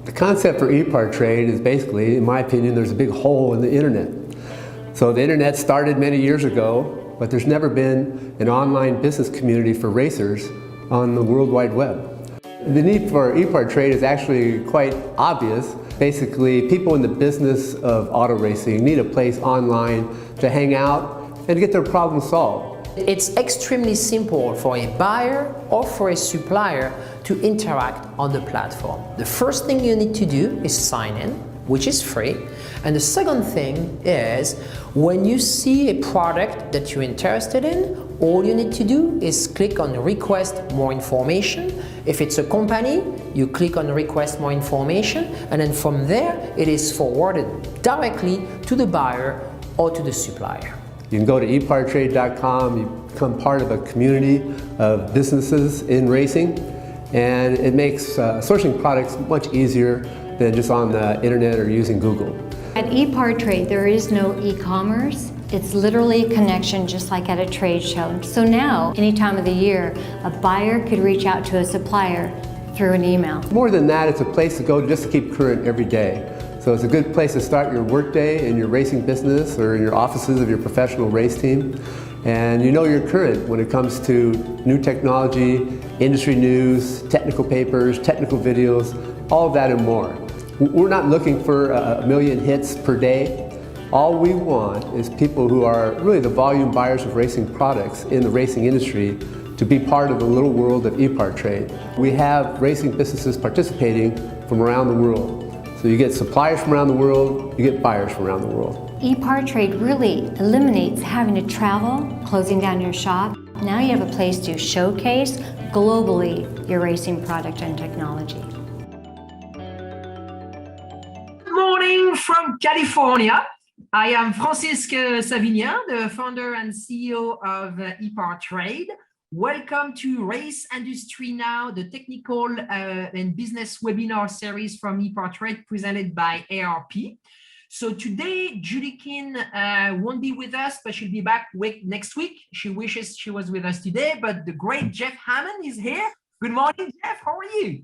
The concept for EPARTRADE is basically, in my opinion, there's a big hole in the internet. So the internet started many years ago, but there's never been an online business community for racers on the World Wide Web. The need for EPARTRADE is actually quite obvious. Basically, people in the business of auto racing need a place online to hang out and to get their problems solved. It's extremely simple for a buyer or for a supplier to interact on the platform. The first thing you need to do is sign in, which is free. And the second thing is, when you see a product that you're interested in, all you need to do is click on request more information. If it's a company, you click on request more information, and then from there, it is forwarded directly to the buyer or to the supplier. You can go to epartrade.com, you become part of a community of businesses in racing, and it makes sourcing products much easier than just on the internet or using Google. At EPARTRADE, there is no e-commerce. It's literally a connection just like at a trade show. So now, any time of the year, a buyer could reach out to a supplier through an email. More than that, it's a place to go just to keep current every day. So it's a good place to start your workday in your racing business or in your offices of your professional race team. And you know you're current when it comes to new technology, industry news, technical papers, technical videos, all of that and more. We're not looking for a million hits per day. All we want is people who are really the volume buyers of racing products in the racing industry to be part of the little world of EPARTRADE. We have racing businesses participating from around the world. So you get suppliers from around the world, you get buyers from around the world. EPARTRADE really eliminates having to travel, closing down your shop. Now you have a place to showcase globally your racing product and technology. Good morning from California. I am Francisque Savignan, the founder and CEO of EPARTRADE. Welcome to Race Industry Now, the technical and business webinar series from EPARTRADE presented by ARP. So today, Judy King won't be with us, but she'll be back next week. She wishes she was with us today, but the great Jeff Hammond is here. Good morning, Jeff. How are you?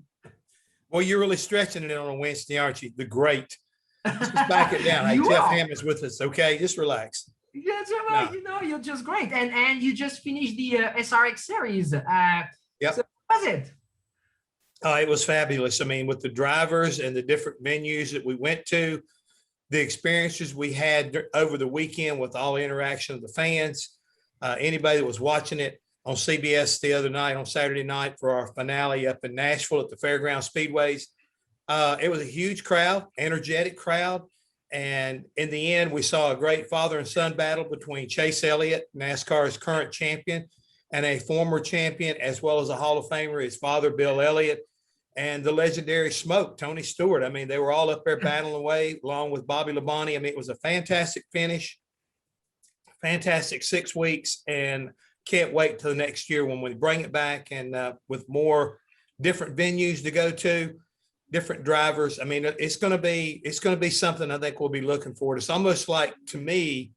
Well, you're really stretching it on a Wednesday, aren't you? The great. Just back it down. Hey, Jeff Hammond's with us, okay? Just relax. Yeah, well, you know, you're just great. And you just finished the SRX series. Yep. So how was it? It was fabulous. I mean, with the drivers and the different venues that we went to, the experiences we had over the weekend with all the interaction of the fans, anybody that was watching it on CBS the other night, on Saturday night for our finale up in Nashville at the Fairground Speedways. It was a huge crowd, energetic crowd. And in the end, we saw a great father and son battle between Chase Elliott, NASCAR's current champion, and a former champion, as well as a Hall of Famer, his father, Bill Elliott, and the legendary Smoke, Tony Stewart. I mean, they were all up there battling away along with Bobby Labonte. I mean, it was a fantastic finish, fantastic 6 weeks, and can't wait till the next year when we bring it back and with more different venues to go to. Different drivers. I mean, it's going to be something I think we'll be looking forward to. It's almost like, to me,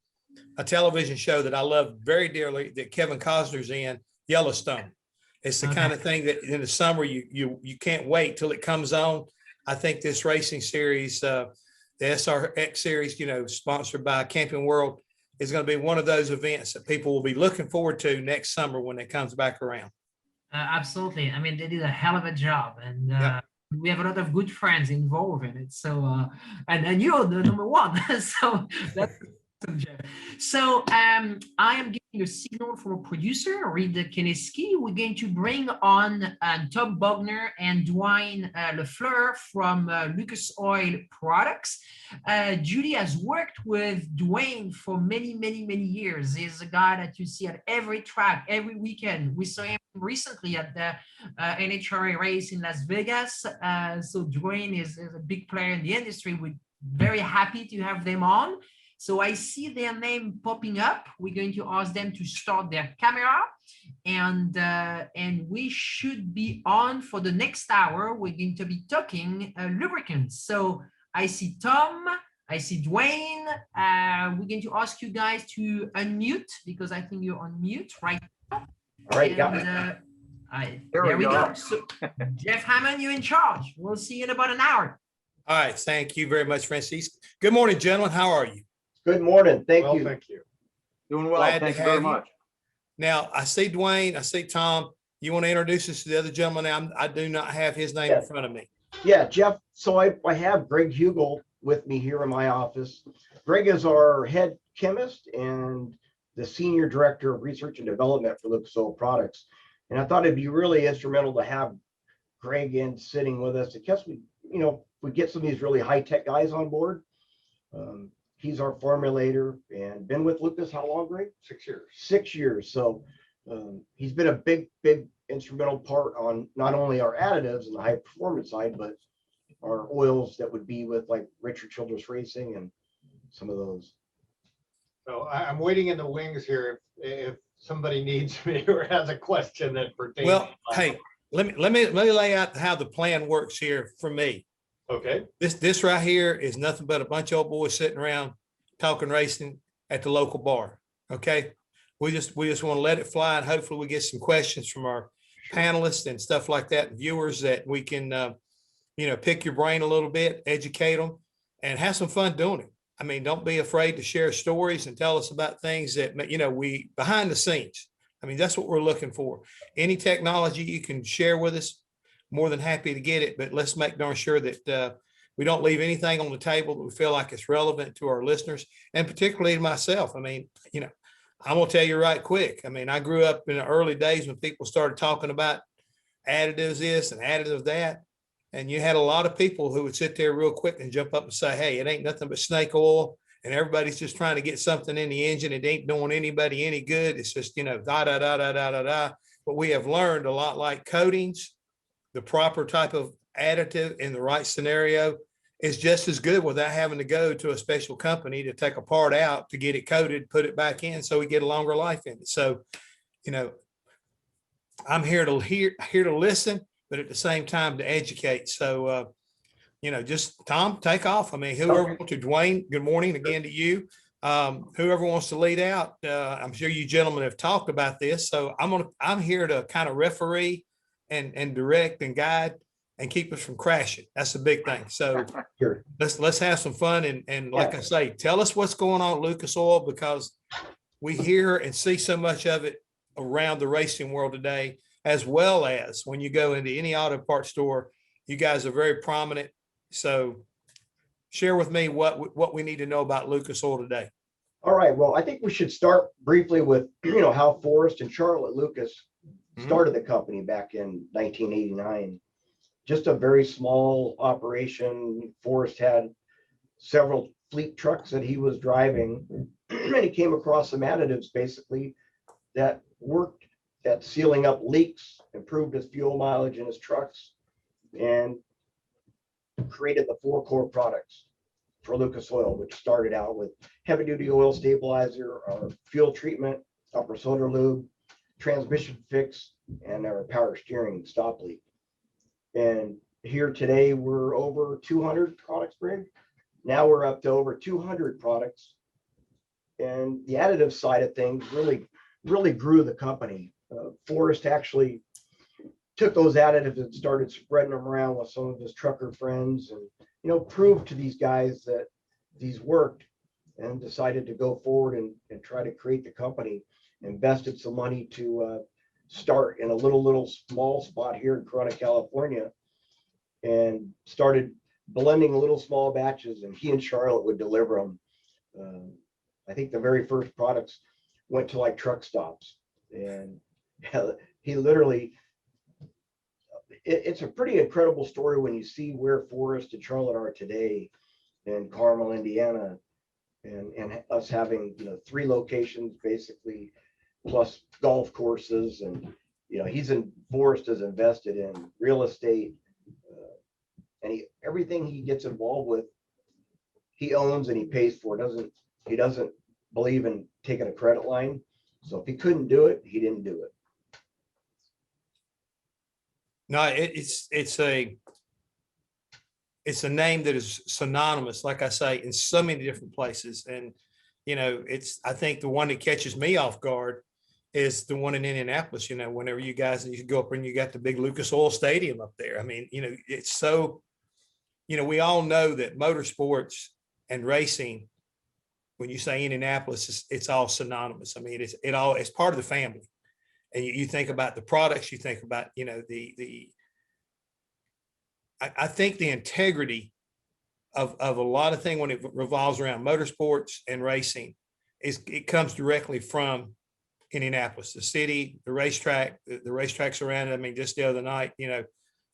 a television show that I love very dearly that Kevin Costner's in, Yellowstone. It's the kind of thing that in the summer you can't wait till it comes on. I think this racing series, the SRX series, you know, sponsored by Camping World, is going to be one of those events that people will be looking forward to next summer when it comes back around. Absolutely. I mean, they did a hell of a job, and Yep. We have a lot of good friends involved in it. So, and you're the number one. So that's Jeff. So I am getting a signal from a producer, Reed Kineski. We're going to bring on Tom Bogner and Dwayne Lafleur from Lucas Oil Products. Judy has worked with Dwayne for many, many, many years. He's a guy that you see at every track, every weekend. We saw him recently at the NHRA race in Las Vegas. So Dwayne is a big player in the industry. We're very happy to have them on. So I see their name popping up. We're going to ask them to start their camera, and we should be on for the next hour. We're going to be talking lubricants. So I see Tom, I see Dwayne. We're going to ask you guys to unmute because I think you're on mute right now. All right, got there we go. So, Jeff Hammond, you're in charge. We'll see you in about an hour. All right. Thank you very much, Francis. Good morning, gentlemen. How are you? Good morning. Thank Well, you. thank you. Doing well. Glad to Thank you very have you. much. Now, I see Dwayne, I see Tom. You want to introduce us to the other gentleman? I do not have his name in front of me. Yeah, Jeff. So I have Greg Hugo with me here in my office. Greg is our head chemist and the senior director of research and development for Lucas Oil Products. And I thought it'd be really instrumental to have Greg in sitting with us in case we get some of these really high tech guys on board. He's our formulator and been with Lucas how long, Greg? 6 years. 6 years. So he's been a big instrumental part on not only our additives and the high performance side, but our oils that would be with like Richard Childress Racing and some of those. So I'm waiting in the wings here if somebody needs me or has a question that pertains. Well, hey, let me lay out how the plan works here for me. Okay. This right here is nothing but a bunch of old boys sitting around talking racing at the local bar. Okay. We just want to let it fly, and hopefully we get some questions from our panelists and stuff like that, viewers, that we can, pick your brain a little bit, educate them, and have some fun doing it. I mean, don't be afraid to share stories and tell us about things that, we behind the scenes. I mean, that's what we're looking for. Any technology you can share with us, more than happy to get it, but let's make darn sure that we don't leave anything on the table that we feel like it's relevant to our listeners, and particularly myself. I mean, I'm going to tell you right quick. I mean, I grew up in the early days when people started talking about additives this and additives that. And you had a lot of people who would sit there real quick and jump up and say, hey, it ain't nothing but snake oil. And everybody's just trying to get something in the engine. It ain't doing anybody any good. It's just, da. But we have learned a lot like coatings, the proper type of additive in the right scenario is just as good without having to go to a special company to take a part out to get it coated, put it back in so we get a longer life in it. So, I'm here to listen, but at the same time to educate. So, just Tom, take off. I mean, whoever wants to, Dwayne, good morning again to you. Whoever wants to lead out, I'm sure you gentlemen have talked about this. So I'm here to kind of referee and direct and guide and keep us from crashing. That's the big thing. So Sure. let's have some fun. And like I say, tell us what's going on at Lucas Oil, because we hear and see so much of it around the racing world today, as well as when you go into any auto parts store, you guys are very prominent. So share with me what we need to know about Lucas Oil today. All right. Well, I think we should start briefly with, how Forrest and Charlotte Lucas started the company back in 1989. Just a very small operation. Forrest had several fleet trucks that he was driving, and he came across some additives basically that worked at sealing up leaks, improved his fuel mileage in his trucks, and created the 4 core products for Lucas Oil, which started out with heavy duty oil stabilizer, our fuel treatment, upper cylinder lube, transmission fix, and our power steering stop leak. And here today, we're over 200 products, Greg. Now we're up to over 200 products. And the additive side of things really grew the company. Forrest actually took those additives and started spreading them around with some of his trucker friends and, proved to these guys that these worked, and decided to go forward and try to create the company. Invested some money to start in a little small spot here in Corona, California, and started blending little small batches, and he and Charlotte would deliver them. I think the very first products went to like truck stops, and he literally, it's a pretty incredible story when you see where Forrest and Charlotte are today in Carmel, Indiana, and us having 3 locations basically, plus golf courses, and Forrest is invested in real estate, and everything he gets involved with, he owns and he pays for. He doesn't believe in taking a credit line. So if he couldn't do it, he didn't do it. No, it's a name that is synonymous, like I say, in so many different places. And, I think the one that catches me off guard is the one in Indianapolis. Whenever you go up and you got the big Lucas Oil Stadium up there. I mean, it's so we all know that motorsports and racing, when you say Indianapolis, it's all synonymous. I mean, it's part of the family. And you think about the products, you think about, I think the integrity of a lot of things when it revolves around motorsports and racing it comes directly from Indianapolis, the city, the racetrack, the racetracks around it. I mean, just the other night, a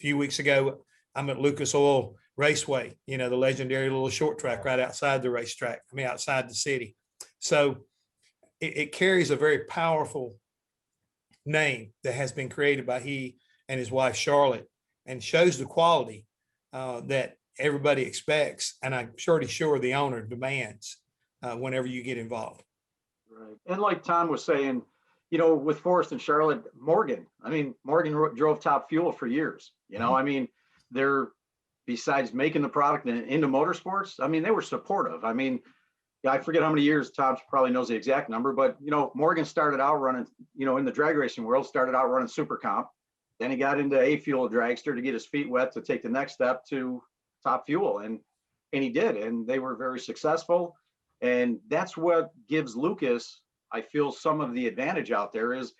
few weeks ago, I'm at Lucas Oil Raceway, the legendary little short track right outside the racetrack. I mean, outside the city. So it carries a very powerful name that has been created by he and his wife, Charlotte, and shows the quality that everybody expects. And I'm pretty sure the owner demands whenever you get involved. Right. And like Tom was saying, with Forrest and Charlotte, Morgan drove Top Fuel for years. I mean, they're, besides making the product into motorsports, I mean, they were supportive. I mean, I forget how many years, Tom probably knows the exact number, but, Morgan started out running, in the drag racing world, started out running Super Comp. Then he got into A Fuel dragster to get his feet wet to take the next step to Top Fuel. And he did, and they were very successful. And that's what gives Lucas, I feel, some of the advantage out there is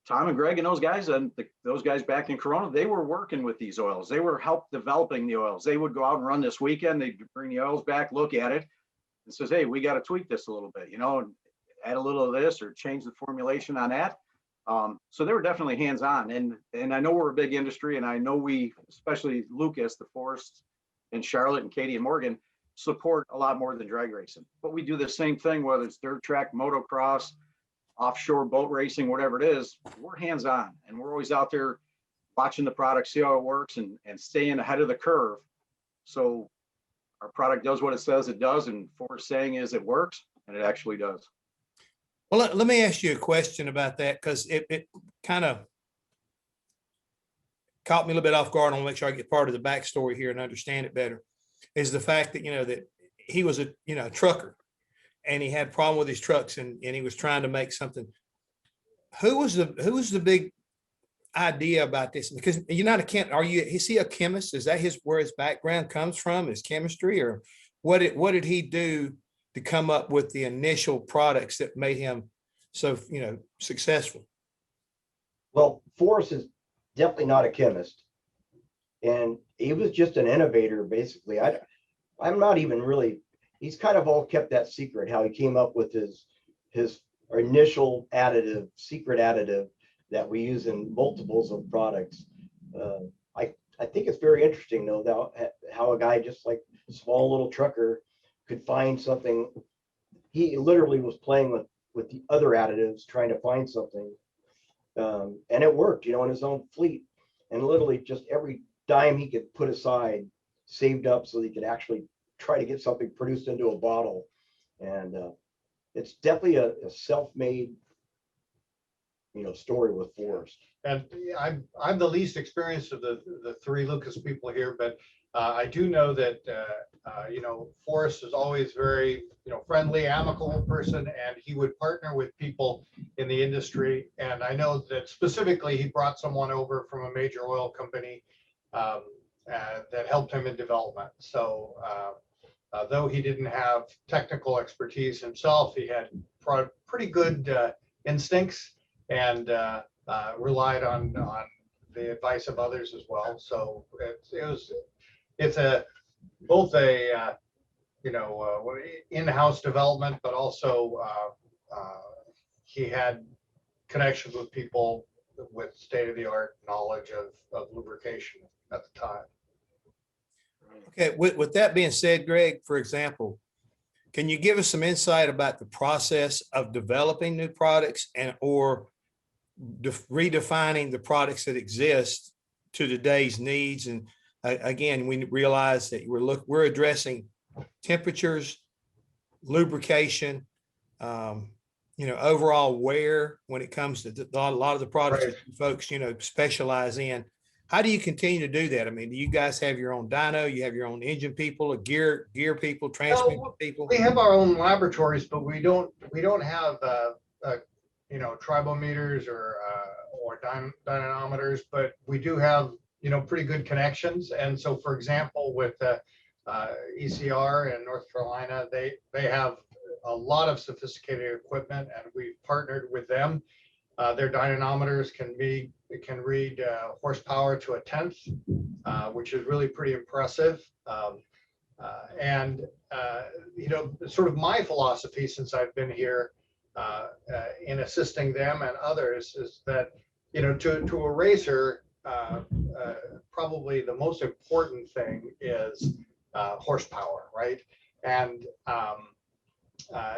Tom and Greg and those guys, and those guys back in Corona, they were working with these oils. They were help developing the oils. They would go out and run this weekend. They'd bring the oils back, look at it, and says, hey, we got to tweak this a little bit, and add a little of this or change the formulation on that. So they were definitely hands-on. And I know we're a big industry, and I know we, especially Lucas, the Forrest and Charlotte and Katie and Morgan, support a lot more than drag racing. But we do the same thing, whether it's dirt track, motocross, offshore boat racing, whatever it is, we're hands-on, and we're always out there watching the product, see how it works, and staying ahead of the curve. So our product does what it says it does, and Forrest saying is it works, and it actually does. Well, let me ask you a question about that, because it kind of caught me a little bit off guard. I want to make sure I get part of the backstory here and understand it better. Is the fact that, that he was a trucker, and he had a problem with his trucks, and he was trying to make something. Who was the big idea about this? Because you're not is he a chemist? Is that where his background comes from, his chemistry, or what did he do to come up with the initial products that made him so, successful? Well, Forrest is definitely not a chemist, and he was just an innovator, basically. I'm not even really, he's kind of all kept that secret, how he came up with his initial secret additive that we use in multiples of products. I think it's very interesting, though, how a guy just like a small little trucker could find something. He literally was playing with the other additives, trying to find something. And it worked, in his own fleet. And literally just every dime he could put aside, saved up so he could actually try to get something produced into a bottle. And it's definitely a self-made, story with Forrest. And I'm the least experienced of the three Lucas people here, but I do know that Forrest is always very friendly, amicable person, and he would partner with people in the industry. And I know that specifically he brought someone over from a major oil company that helped him in development. So though he didn't have technical expertise himself, he had pretty good instincts and relied on the advice of others as well. So it's both a in-house development, but also he had connections with people with state-of-the-art knowledge of lubrication at the time. Okay, with that being said, Greg, for example, can you give us some insight about the process of developing new products or redefining the products that exist to today's needs? And again, we realize that we're addressing temperatures, lubrication, overall wear when it comes to a lot of the products that you folks, specialize in. How do you continue to do that? I mean, do you guys have your own dyno? You have your own engine people, gear people, transmission people? We have our own laboratories, but we don't have tribometers or dynamometers, but we do have pretty good connections. And so, for example, with ECR in North Carolina, they have a lot of sophisticated equipment, and we've partnered with them. Their dynamometers can read horsepower to a tenth, which is really pretty impressive. Sort of my philosophy since I've been here in assisting them and others is that, to a racer, probably the most important thing is horsepower, right? And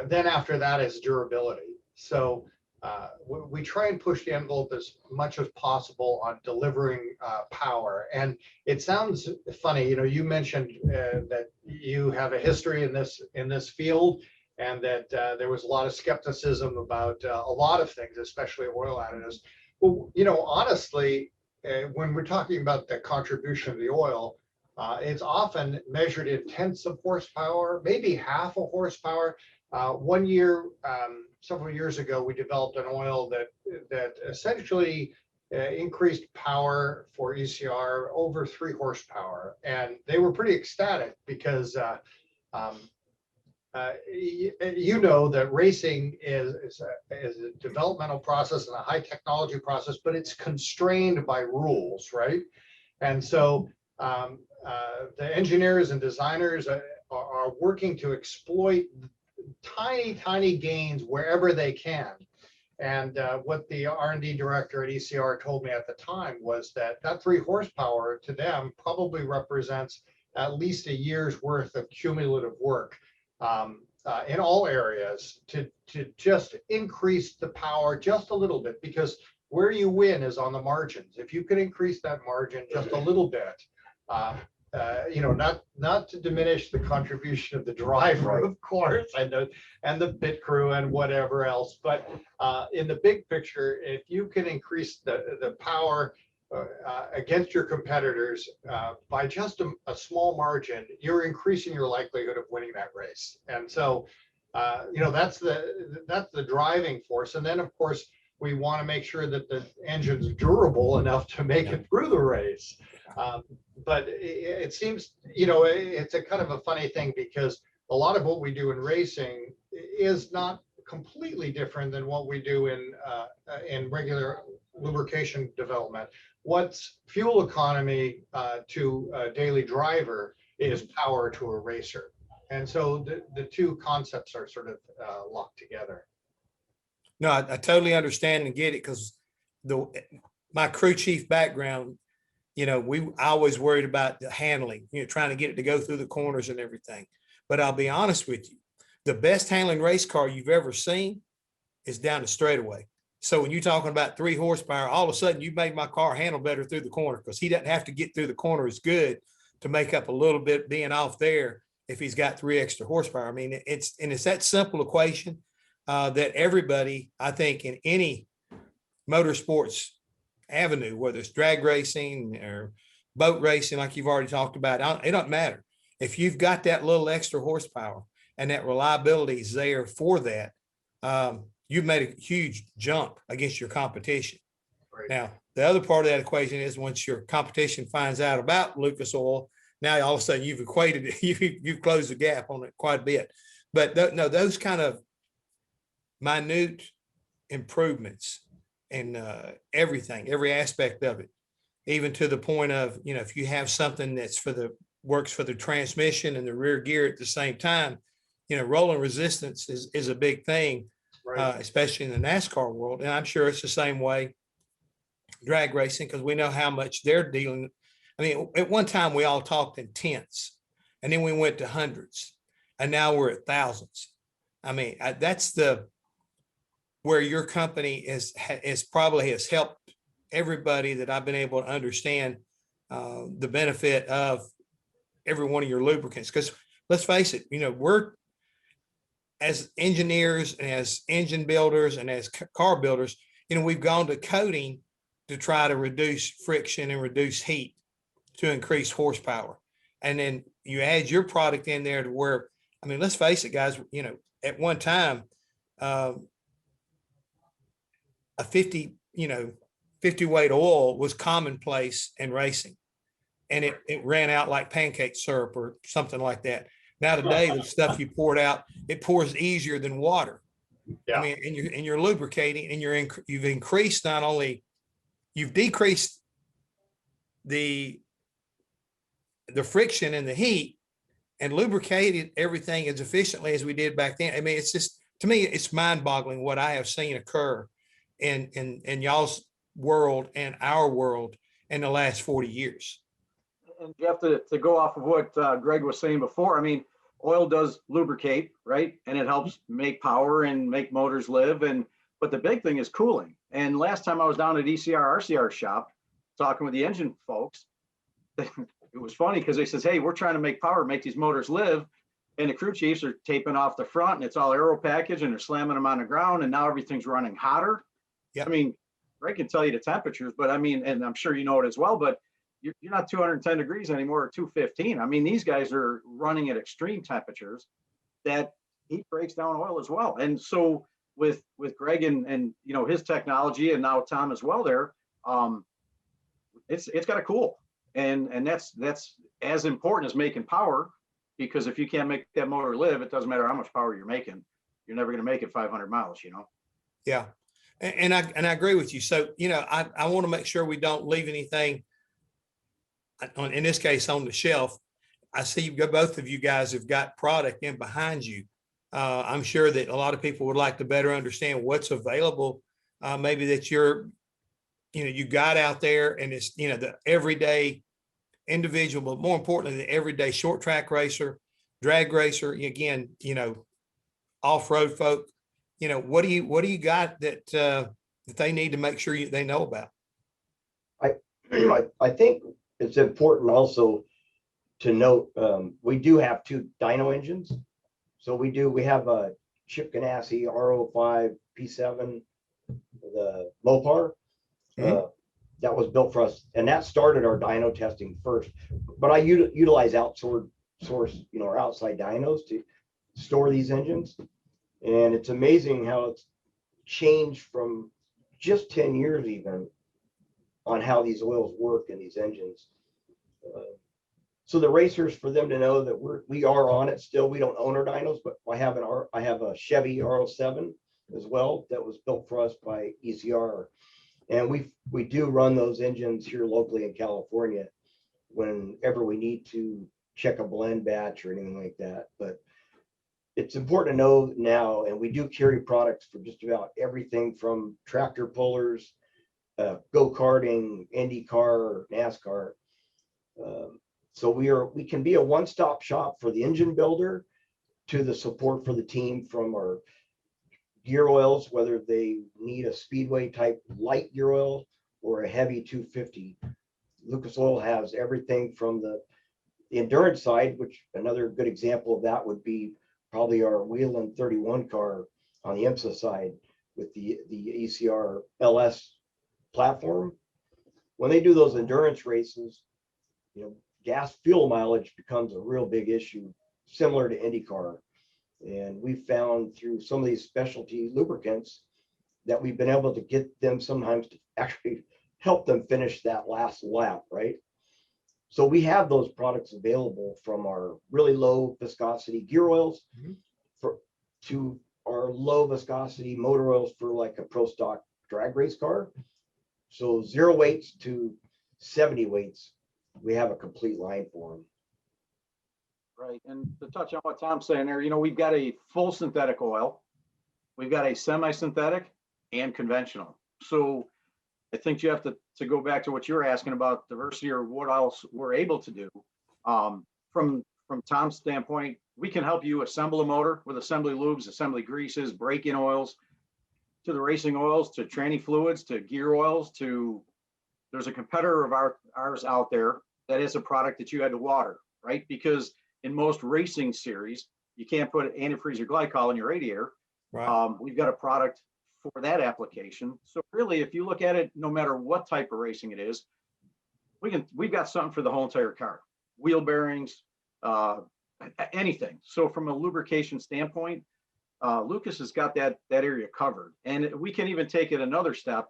then after that is durability. So we try and push the envelope as much as possible on delivering power. And it sounds funny, you mentioned that you have a history in this field, and that there was a lot of skepticism about a lot of things, especially oil additives. Well, honestly, when we're talking about the contribution of the oil, it's often measured in tenths of horsepower, maybe half a horsepower. One year, several years ago, we developed an oil that essentially increased power for ECR over 3 horsepower, and they were pretty ecstatic because that racing is a developmental process and a high technology process, but it's constrained by rules, right? And so the engineers and designers are working to exploit tiny gains wherever they can. And what the R&D director at ECR told me at the time was that 3 horsepower to them probably represents at least a year's worth of cumulative work in all areas to just increase the power just a little bit, because where you win is on the margins. If you can increase that margin just a little bit, not to diminish the contribution of the driver, of course, and the pit crew and whatever else, but in the big picture, if you can increase the power against your competitors by just a small margin, you're increasing your likelihood of winning that race. And so, that's the driving force. And then, of course, we want to make sure that the engine's durable enough to make it through the race. But it seems, it's a kind of a funny thing, because a lot of what we do in racing is not completely different than what we do in regular lubrication development. What's fuel economy to a daily driver is power to a racer. And so the two concepts are sort of locked together. No, I totally understand and get it, because my crew chief background, I always worried about the handling, trying to get it to go through the corners and everything. But I'll be honest with you, the best handling race car you've ever seen is down the straightaway. So when you're talking about 3 horsepower, all of a sudden you made my car handle better through the corner, because he doesn't have to get through the corner as good to make up a little bit being off there if he's got 3 extra horsepower. I mean, it's that simple equation that everybody, I think, in any motorsports avenue, whether it's drag racing or boat racing, like you've already talked about, it doesn't matter. If you've got that little extra horsepower and that reliability is there for that, you've made a huge jump against your competition. Right. Now, the other part of that equation is once your competition finds out about Lucas Oil, now all of a sudden you've equated it, you've closed the gap on it quite a bit. But no, those kind of minute improvements in everything, every aspect of it, even to the point of, if you have something that's works for the transmission and the rear gear at the same time, rolling resistance is a big thing. Right. Especially in the NASCAR world. And I'm sure it's the same way drag racing, because we know how much they're dealing. I mean, at one time we all talked in tenths, and then we went to hundreds, and now we're at thousands. I mean, that's where your company has probably helped everybody that I've been able to understand the benefit of every one of your lubricants. Because let's face it, we're, as engineers and as engine builders and as car builders, we've gone to coating to try to reduce friction and reduce heat to increase horsepower. And then you add your product in there to where, I mean, let's face it, guys, at one time, a 50, 50 weight oil was commonplace in racing. And it ran out like pancake syrup or something like that. Now today, the stuff you poured out, it pours easier than water. Yeah. I mean, and you're lubricating, and you've increased, not only you've decreased the friction and the heat, and lubricated everything as efficiently as we did back then. I mean, it's just, to me, it's mind boggling what I have seen occur in y'all's world and our world in the last 40 years. And you have to go off of what Greg was saying before. I mean, oil does lubricate, right? And it helps make power and make motors live. But the big thing is cooling. And last time I was down at ECR RCR shop talking with the engine folks, it was funny because they says, hey, we're trying to make power, make these motors live. And the crew chiefs are taping off the front, and it's all aero package, and they're slamming them on the ground, and now everything's running hotter. Yeah. I mean, Greg can tell you the temperatures, but I mean, and I'm sure you know it as well, but you're not 210 degrees anymore, or 215. I mean, these guys are running at extreme temperatures that heat breaks down oil as well. And so with Greg and you know, his technology, and now Tom as well there, it's got to cool. And that's as important as making power, because if you can't make that motor live, it doesn't matter how much power you're making, you're never going to make it 500 miles, you know? Yeah. And I agree with you. So, you know, I want to make sure we don't leave anything, in this case, on the shelf. I see both of you guys have got product in behind you. I'm sure that a lot of people would like to better understand what's available. Maybe that you got out there, and it's, you know, the everyday individual, but more importantly, the everyday short track racer, drag racer, again, you know, off-road folk, you know, what do you got that they need to make sure they know about? I think it's important also to note, we do have 2 dyno engines. So we have a Chip Ganassi R05 P7, the Mopar. That was built for us, and that started our dyno testing first. But I utilize outsource, you know, our outside dynos to store these engines. And it's amazing how it's changed from just 10 years even on how these oils work in these engines. So the racers, for them to know that we are on it still. We don't own our dynos, but I have a Chevy R07 as well that was built for us by ECR. And we do run those engines here locally in California whenever we need to check a blend batch or anything like that. But it's important to know now, and we do carry products for just about everything from tractor pullers, go-karting, IndyCar, NASCAR. So we can be a one-stop shop for the engine builder to the support for the team, from our gear oils, whether they need a speedway type light gear oil or a heavy 250. Lucas Oil has everything from the endurance side, which another good example of that would be probably our Whelen 31 car on the IMSA side with the ECR LS platform. When they do those endurance races, you know, gas fuel mileage becomes a real big issue, similar to IndyCar. And we found through some of these specialty lubricants that we've been able to get them sometimes to actually help them finish that last lap, right? So we have those products available, from our really low viscosity gear oils to our low viscosity motor oils for like a pro stock drag race car. So 0 weights to 70 weights, we have a complete line for them. Right. And to touch on what Tom's saying there, you know, we've got a full synthetic oil, we've got a semi-synthetic and conventional. So I think you have to go back to what you're asking about diversity, or what else we're able to do. From Tom's standpoint, we can help you assemble a motor with assembly lubes, assembly greases, braking oils, to the racing oils, to tranny fluids, to gear oils, to, there's a competitor of ours out there that is a product that you had to water, right? Because in most racing series, you can't put antifreeze or glycol in your radiator. Right. We've got a product for that application. So really, if you look at it, no matter what type of racing it is, we've got something for the whole entire car. Wheel bearings, anything. So from a lubrication standpoint, Lucas has got that area covered. And we can even take it another step.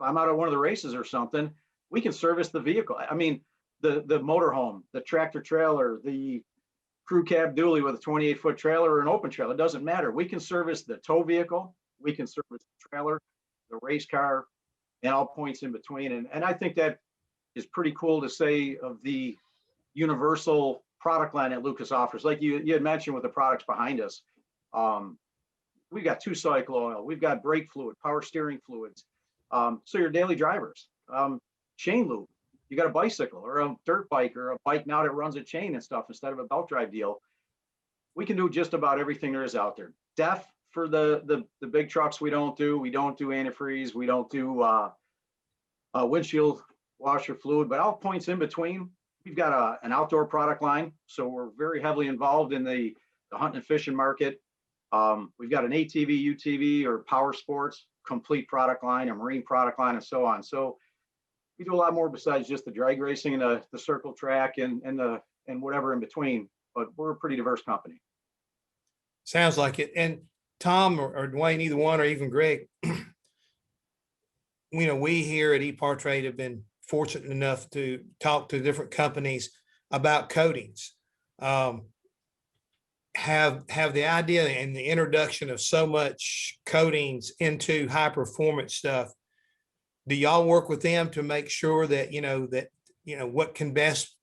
I'm out at one of the races or something, we can service the vehicle. I mean, the motorhome, the tractor trailer, the crew cab dually with a 28-foot trailer or an open trailer, it doesn't matter. We can service the tow vehicle, we can service the trailer, the race car, and all points in between. And I think that is pretty cool to say of the universal product line that Lucas offers. Like you had mentioned with the products behind us, we've got 2-cycle oil, we've got brake fluid, power steering fluids. So your daily drivers, chain lube, you got a bicycle or a dirt bike or a bike now that runs a chain and stuff instead of a belt drive deal. We can do just about everything there is out there. DEF for the big trucks, we don't do antifreeze, we don't do windshield washer fluid, but all points in between. We've got an outdoor product line, so we're very heavily involved in the hunting and fishing market. We've got an ATV, UTV, or power sports complete product line, a marine product line, and so on. So we do a lot more besides just the drag racing and the circle track and whatever in between. But we're a pretty diverse company. Sounds like it. And Tom or Dwayne, either one, or even Greg, we here at EPARTRADE have been fortunate enough to talk to different companies about coatings. Have the idea and the introduction of so much coatings into high performance stuff. Do y'all work with them to make sure that, what can best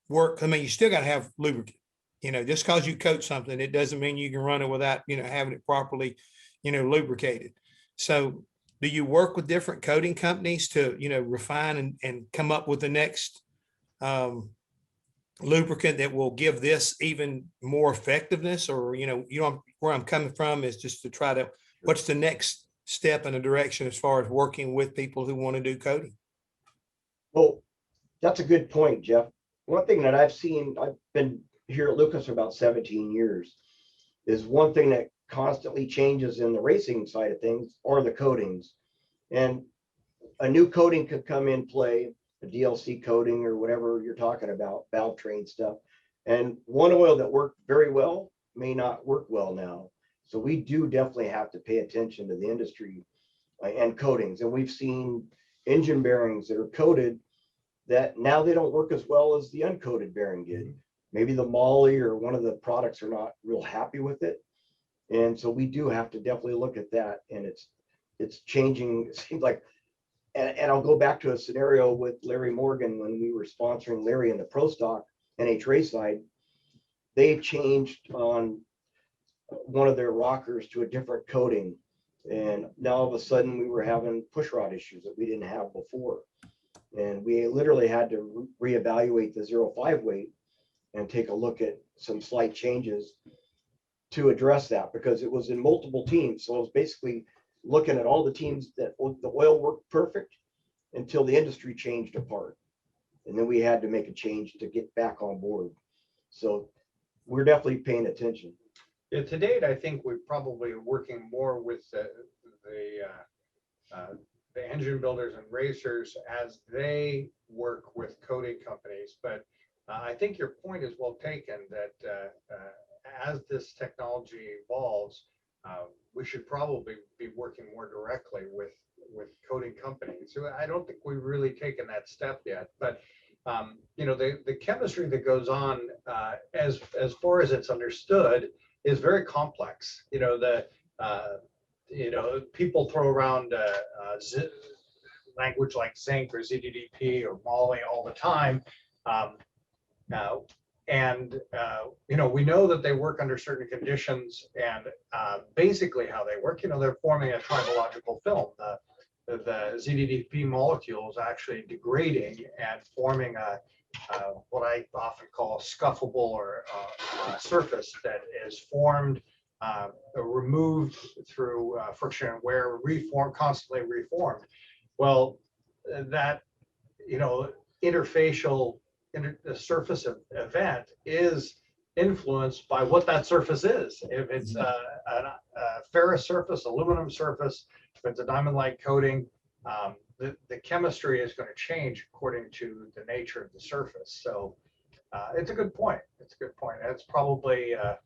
work? I mean, you still got to have lubricant, just because you coat something, it doesn't mean you can run it without, having it properly, lubricated. So do you work with different coating companies to, refine and come up with the next lubricant that will give this even more effectiveness? Or, where I'm coming from is just to try to, what's the next step in a direction as far as working with people who want to do coating? Well, that's a good point, Jeff. One thing that I've seen, I've been here at Lucas for about 17 years, is one thing that constantly changes in the racing side of things are the coatings. And a new coating could come in play, a DLC coating or whatever you're talking about, valve train stuff. And one oil that worked very well may not work well now. So we do definitely have to pay attention to the industry and coatings. And we've seen engine bearings that are coated that now they don't work as well as the uncoated bearing did. Maybe the moly or one of the products are not real happy with it. And so we do have to definitely look at that. And it's changing. It seems like, and I'll go back to a scenario with Larry Morgan when we were sponsoring Larry in the Pro Stock NH race side. They changed on one of their rockers to a different coating. And now all of a sudden we were having push rod issues that we didn't have before. And we literally had to reevaluate the 0.5 weight and take a look at some slight changes to address that, because it was in multiple teams. So it was basically looking at all the teams that the oil worked perfect until the industry changed apart. And then we had to make a change to get back on board. So we're definitely paying attention. Yeah, to date, I think we're probably working more with the engine builders and racers as they work with coating companies. But I think your point is well taken, that as this technology evolves, we should probably be working more directly with coating companies. So I don't think we've really taken that step yet. But the chemistry that goes on, as far as it's understood, is very complex. People throw around language like zinc or ZDDP or moly all the time. We know that they work under certain conditions, and basically how they work, they're forming a tribological film. The ZDDP molecule is actually degrading and forming what I often call a scuffable or surface that is formed, removed through friction and wear, constantly reformed. Well, that interfacial surface event is influenced by what that surface is. If it's a ferrous surface, aluminum surface, if it's a diamond-like coating, the chemistry is going to change according to the nature of the surface. So it's a good point. It's a good point. It's probably a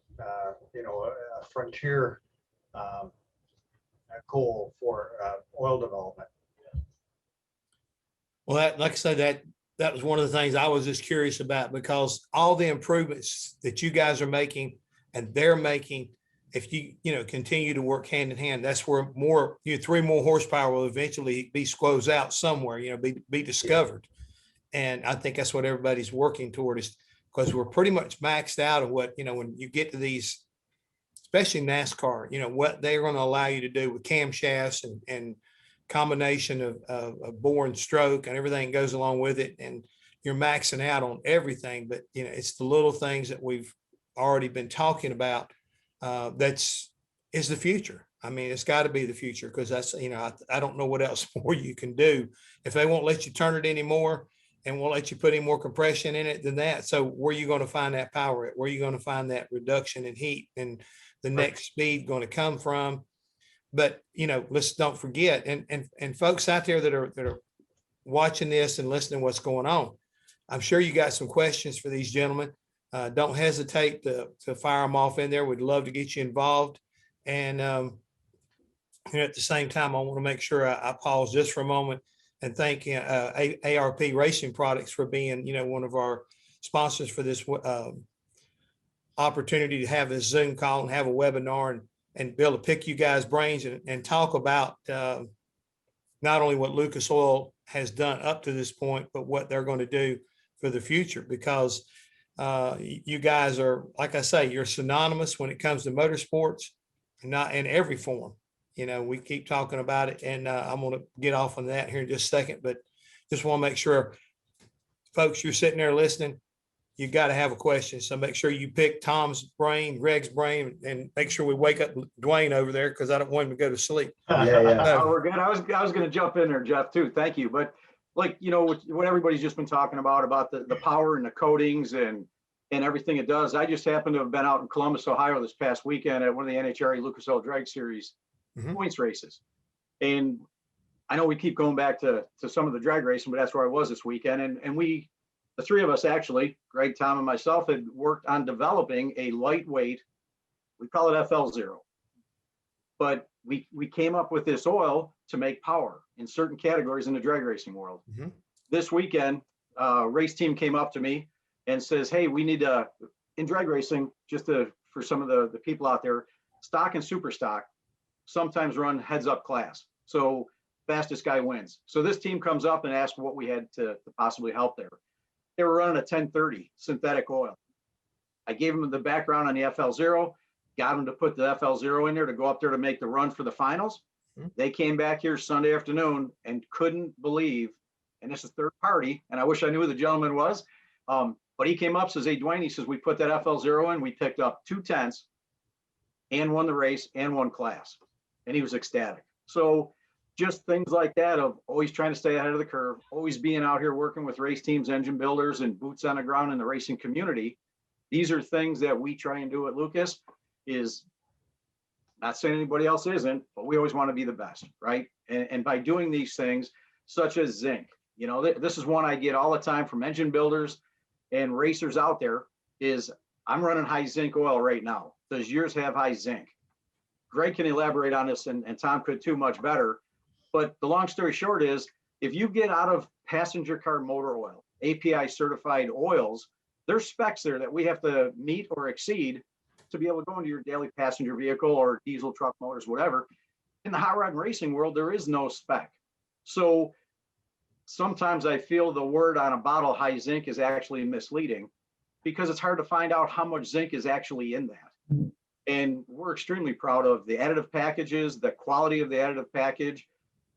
frontier goal for oil development. Well, like I said, that was one of the things I was just curious about, because all the improvements that you guys are making and they're making, if you continue to work hand in hand, that's where 3 more horsepower will eventually be squoze out somewhere, be discovered. And I think that's what everybody's working toward, is because we're pretty much maxed out of what, when you get to these, especially NASCAR, what they're going to allow you to do with camshafts and combination of bore and stroke and everything goes along with it. And you're maxing out on everything, but it's the little things that we've already been talking about. Is the future. I mean, it's got to be the future, because that's, I don't know what else more you can do. If they won't let you turn it anymore and won't let you put any more compression in it than that. So where are you going to find that power at? Where are you going to find that reduction in heat and the next speed going to come from? But, let's don't forget, and folks out there that are watching this and listening to what's going on, I'm sure you got some questions for these gentlemen. Don't hesitate to fire them off in there. We'd love to get you involved. And at the same time, I want to make sure I pause just for a moment and thank ARP Racing Products for being, one of our sponsors for this opportunity to have this Zoom call and have a webinar and be able to pick you guys' brains and talk about not only what Lucas Oil has done up to this point, but what they're going to do for the future. Because you guys are, like I say, you're synonymous when it comes to motorsports, not in every form. We keep talking about it, and I'm going to get off on that here in just a second, but just want to make sure, folks, you're sitting there listening, you got to have a question. So make sure you pick Tom's brain, Greg's brain, and make sure we wake up Dwayne over there, because I don't want him to go to sleep. Yeah. Oh, we're good. I was going to jump in there, Jeff, too. Thank you. But like, what everybody's just been talking about the power and the coatings and everything it does. I just happened to have been out in Columbus, Ohio this past weekend at one of the NHRA Lucas Oil Drag Series points races. And I know we keep going back to some of the drag racing, but that's where I was this weekend. And we, the three of us actually, Greg, Tom, and myself, had worked on developing a lightweight, we call it FL0. But we came up with this oil to make power in certain categories in the drag racing world. This weekend, race team came up to me and says, hey, we need to, in drag racing, just for some of the people out there, stock and super stock sometimes run heads up class. So fastest guy wins. So this team comes up and asks what we had to possibly help there. They were running a 1030 synthetic oil. I gave them the background on the FL0, got them to put the FL0 in there to go up there to make the run for the finals. They came back here Sunday afternoon and couldn't believe, and this is third party, and I wish I knew who the gentleman was, but he came up, says, hey, Dwayne, he says, we put that FL0 in, we picked up 2 tenths and won the race and won class. And he was ecstatic. So just things like that, of always trying to stay ahead of the curve, always being out here working with race teams, engine builders, and boots on the ground in the racing community. These are things that we try and do at Lucas. Is not saying anybody else isn't, but we always want to be the best, right? And by doing these things, such as zinc, this is one I get all the time from engine builders and racers out there, is I'm running high zinc oil right now. Does yours have high zinc? Greg can elaborate on this, and Tom could too, much better. But the long story short is, if you get out of passenger car motor oil, API certified oils, there's specs there that we have to meet or exceed to be able to go into your daily passenger vehicle or diesel truck motors, whatever. In the hot rod and racing world, there is no spec. So sometimes I feel the word on a bottle high zinc is actually misleading, because it's hard to find out how much zinc is actually in that. And we're extremely proud of the additive packages, the quality of the additive package,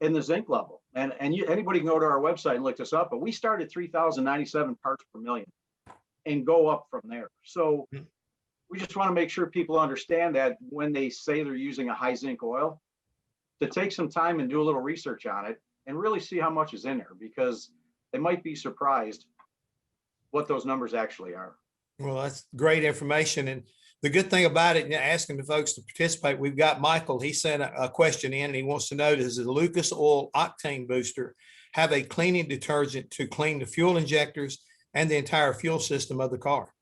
and the zinc level. And anybody can go to our website and look this up, but we start at 3,097 parts per million and go up from there. So we just want to make sure people understand that when they say they're using a high zinc oil, to take some time and do a little research on it and really see how much is in there, because they might be surprised what those numbers actually are. Well, that's great information. And the good thing about it, asking the folks to participate, we've got Michael. He sent a question in, and he wants to know, does the Lucas Oil Octane Booster have a cleaning detergent to clean the fuel injectors and the entire fuel system of the car?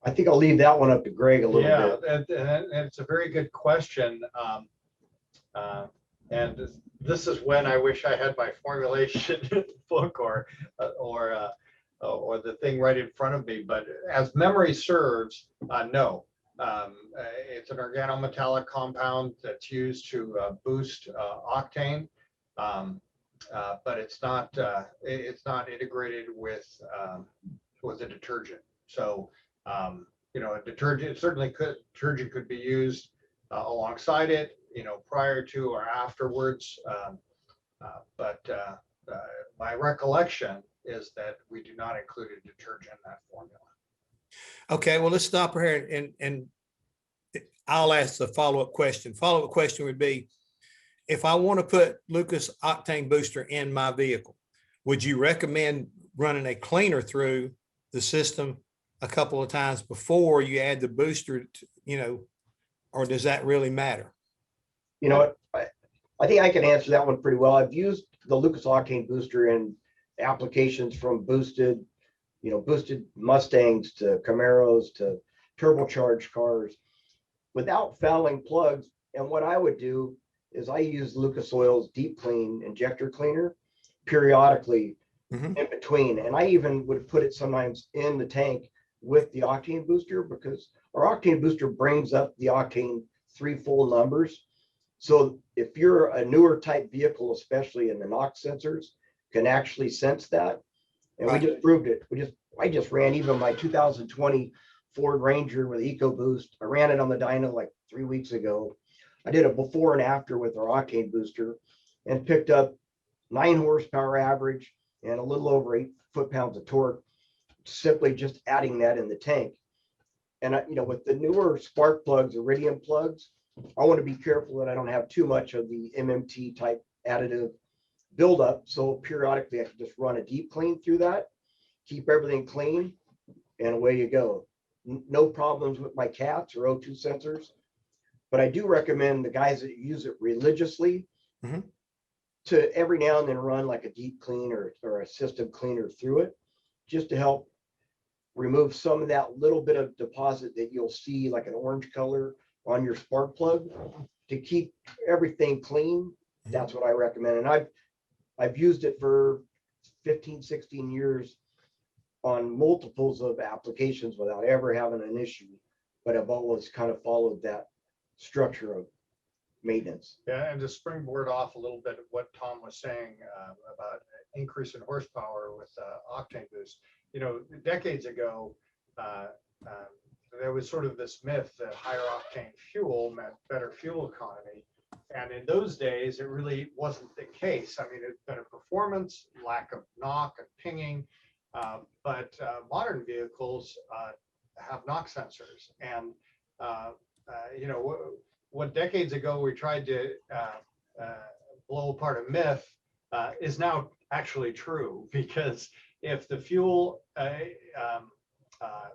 I think I'll leave that one up to Greg a little bit. Yeah, and it's a very good question. And this is when I wish I had my formulation book or the thing right in front of me. But as memory serves, no. It's an organometallic compound that's used to boost octane, but it's not integrated with a detergent. So a detergent detergent could be used alongside it, prior to or afterwards. But my recollection is that we do not include a detergent in that formula. Okay, well, let's stop here and I'll ask the follow-up question. Follow-up question would be, if I want to put Lucas Octane Booster in my vehicle, would you recommend running a cleaner through the system a couple of times before you add the booster, or does that really matter? You know what? I think I can answer that one pretty well. I've used the Lucas Octane Booster in applications from boosted Mustangs to Camaros to turbocharged cars without fouling plugs. And what I would do is I use Lucas Oil's Deep Clean injector cleaner periodically in between. And I even would put it sometimes in the tank with the octane booster, because our octane booster brings up the octane 3 full numbers. So if you're a newer type vehicle, especially in the NOx sensors, can actually sense that. And we just proved it. I just ran even my 2020 Ford Ranger with EcoBoost. I ran it on the dyno like 3 weeks ago. I did a before and after with our octane booster and picked up 9 horsepower average and a little over 8 foot-pounds of torque, simply just adding that in the tank. And with the newer spark plugs, iridium plugs, I want to be careful that I don't have too much of the MMT type additive buildup. So periodically I can just run a deep clean through that, keep everything clean, and away you go. No problems with my CATs or O2 sensors. But I do recommend the guys that use it religiously to every now and then run like a deep clean or a system cleaner through it, just to help remove some of that little bit of deposit that you'll see like an orange color on your spark plug, to keep everything clean. That's what I recommend. And I've used it for 15, 16 years on multiples of applications without ever having an issue, but I've always kind of followed that structure of maintenance. Yeah, and to springboard off a little bit of what Tom was saying about increase in horsepower with octane boost. Decades ago, there was sort of this myth that higher octane fuel meant better fuel economy. And in those days, it really wasn't the case. I mean, it's better performance, lack of knock and pinging, but modern vehicles have NOx sensors. And, what decades ago we tried to blow apart a myth is now actually true, because if the fuel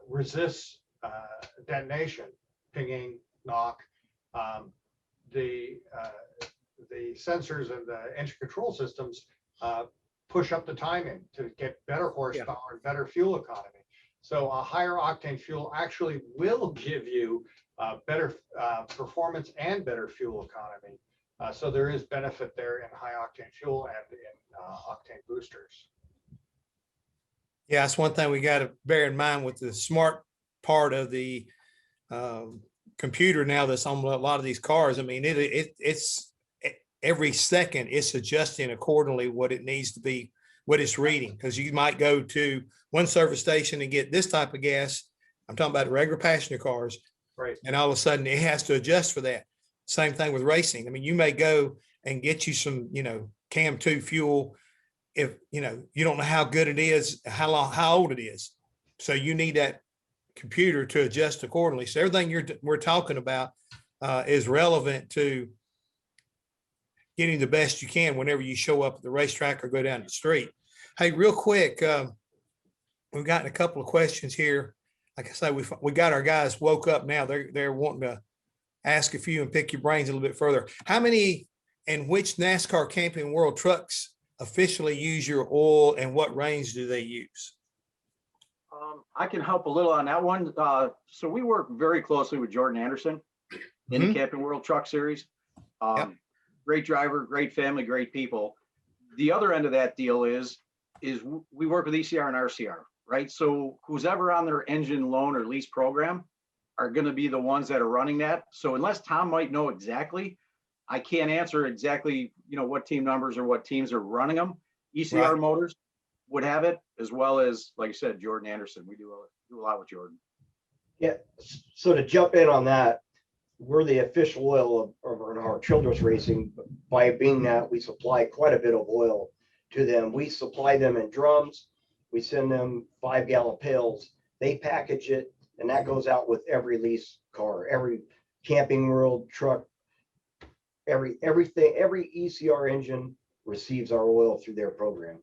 resists detonation, pinging, knock, the sensors and the engine control systems push up the timing to get better horsepower and better fuel economy. So a higher octane fuel actually will give you better performance and better fuel economy. So there is benefit there in high octane fuel and in octane boosters. Yeah, that's one thing we got to bear in mind with the smart part of the computer now that's on a lot of these cars. I mean, it's every second it's adjusting accordingly what it needs to be, what it's reading. Because you might go to one service station and get this type of gas. I'm talking about regular passenger cars. Right. And all of a sudden it has to adjust for that. Same thing with racing. I mean, you may go and get you some, CAM 2 fuel. If, you don't know how good it is, how old it is. So you need that computer to adjust accordingly. So everything we're talking about is relevant to getting the best you can whenever you show up at the racetrack or go down the street. Hey, real quick, we've gotten a couple of questions here. Like I say, we got our guys woke up now. They're wanting to ask a few and pick your brains a little bit further. How many and which NASCAR Camping World trucks officially use your oil, and what range do they use? I can help a little on that one. So we work very closely with Jordan Anderson in the Camping World Truck Series. great driver, great family, great people. The other end of that deal is we work with ECR and RCR, right? So who's ever on their engine loan or lease program are going to be the ones that are running that. So unless Tom might know exactly, I can't answer exactly, what team numbers or what teams are running them. ECR Right. Motors would have it, as well as, like I said, Jordan Anderson. We do a lot with Jordan. Yeah, so to jump in on that, we're the official oil of our Childress Racing. By being that, we supply quite a bit of oil to them. We supply them in drums. We send them 5-gallon pails. They package it, and that goes out with every lease car, every Camping World truck, everything, every ECR engine receives our oil through their program.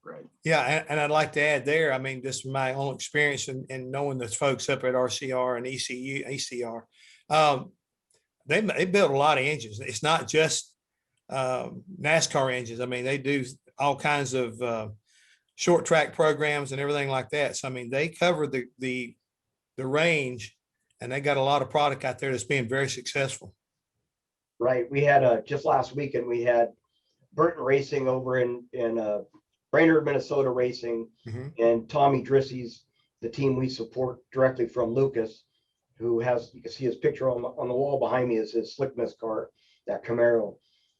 Right. Yeah, and I'd like to add there, I mean, just from my own experience and knowing the folks up at RCR and ECR, they build a lot of engines. It's not just NASCAR engines. I mean, they do all kinds of short track programs and everything like that. So I mean, they cover the range, and they got a lot of product out there that's being very successful. Right. We had just last weekend we had Burton Racing over in Brainerd, Minnesota Racing, and Tommy Drissy's the team we support directly from Lucas, who has, you can see his picture on the wall behind me is his Slickness car, that Camaro.